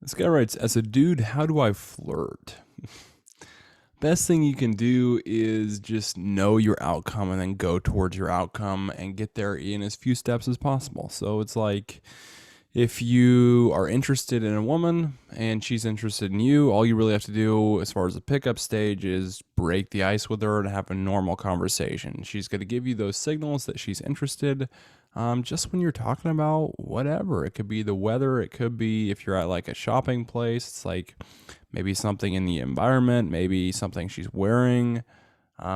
This guy writes, as a dude, how do I flirt? Best thing you can do is just know your outcome and then go towards your outcome and get there in as few steps as possible. So it's like if you are interested in a woman and she's interested in you, all you really have to do as far as the pickup stage is break the ice with her and have a normal conversation. She's going to give you those signals that she's interested. Just when you're talking about whatever, it could be the weather, it could be if you're at like a shopping place, it's like maybe something in the environment, maybe something she's wearing,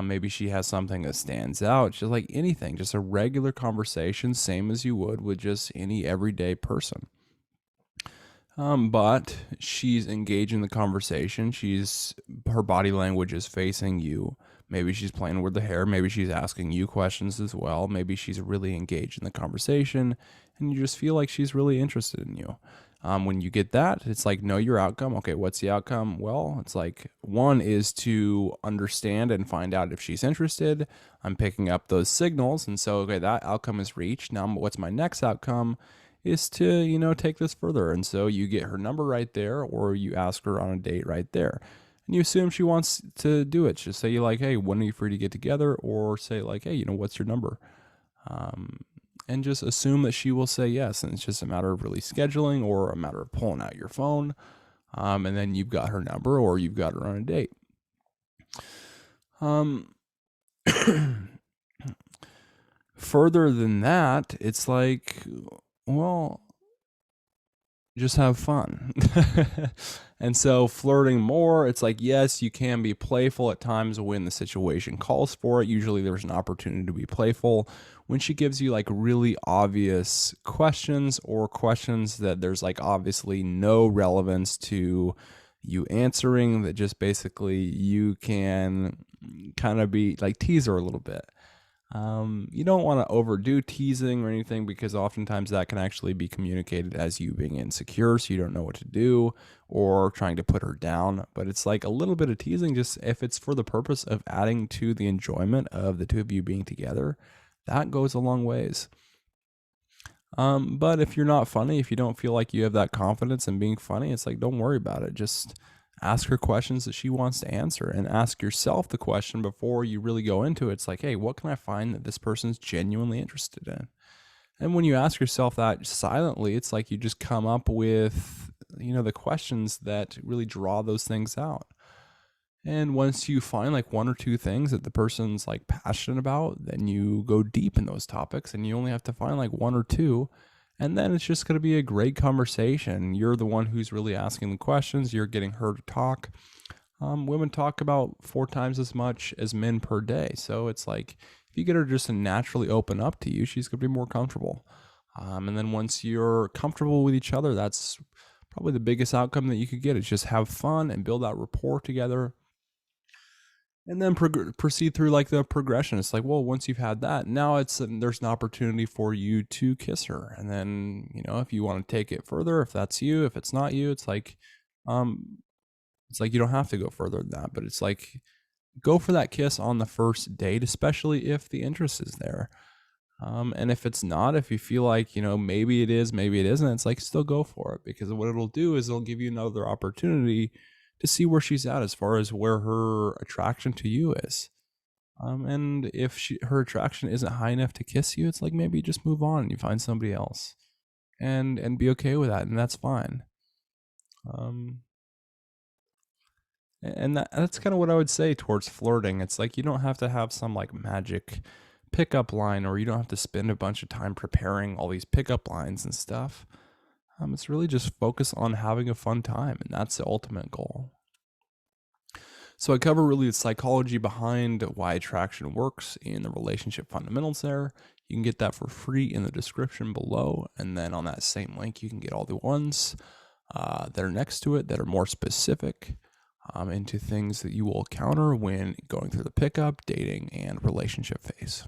maybe she has something that stands out, just like anything, just a regular conversation, same as you would with just any everyday person. But she's engaged in the conversation. Her body language is facing you. Maybe she's playing with the hair. Maybe she's asking you questions as well. Maybe she's really engaged in the conversation and you just feel like she's really interested in you. When you get that, it's like, know your outcome. Okay, what's the outcome? Well, it's like one is to understand and find out if she's interested. I'm picking up those signals. And so, okay, that outcome is reached. Now, what's my next outcome? Is to, take this further. And so you get her number right there, or you ask her on a date right there. And you assume she wants to do it. Just say like, hey, when are you free to get together? Or say like, hey, what's your number? And just assume that she will say yes. And it's just a matter of really scheduling or a matter of pulling out your phone. And then you've got her number or you've got her on a date. Further than that, it's like, well, just have fun. And so flirting more, it's like, yes, you can be playful at times when the situation calls for it. Usually there's an opportunity to be playful when she gives you like really obvious questions or questions that there's like obviously no relevance to you answering, that just basically you can kind of be like tease her a little bit. You don't want to overdo teasing or anything because oftentimes that can actually be communicated as you being insecure, so you don't know what to do, or trying to put her down. But it's like a little bit of teasing, just if it's for the purpose of adding to the enjoyment of the two of you being together, that goes a long ways. But if you're not funny, if you don't feel like you have that confidence in being funny, it's like, don't worry about it. Just ask her questions that she wants to answer and ask yourself the question before you really go into it. It's like, hey, what can I find that this person's genuinely interested in? And when you ask yourself that silently, it's like you just come up with, the questions that really draw those things out. And once you find like one or two things that the person's like passionate about, then you go deep in those topics and you only have to find like one or two. And then it's just going to be a great conversation. You're the one who's really asking the questions. You're getting her to talk. Women talk about 4 times as much as men per day. So it's like if you get her just to naturally open up to you, she's going to be more comfortable. And then once you're comfortable with each other, that's probably the biggest outcome that you could get is just have fun and build that rapport together. And then proceed through like the progression. It's like, well, once you've had that, now there's an opportunity for you to kiss her. And then, if you want to take it further, if that's you, if it's not you, um, it's like you don't have to go further than that. But it's like, go for that kiss on the first date, especially if the interest is there. And if it's not, if you feel like, maybe it is, maybe it isn't, it's like, still go for it, because what it'll do is it'll give you another opportunity to see where she's at as far as where her attraction to you is. And if her attraction isn't high enough to kiss you, it's like maybe just move on and you find somebody else, and be okay with that, and that's fine. And that's kind of what I would say towards flirting. It's like you don't have to have some like magic pickup line, or you don't have to spend a bunch of time preparing all these pickup lines and stuff. It's really just focus on having a fun time, and that's the ultimate goal. So I cover really the psychology behind why attraction works in the relationship fundamentals there. You can get that for free in the description below. And then on that same link, you can get all the ones that are next to it that are more specific into things that you will encounter when going through the pickup, dating, and relationship phase.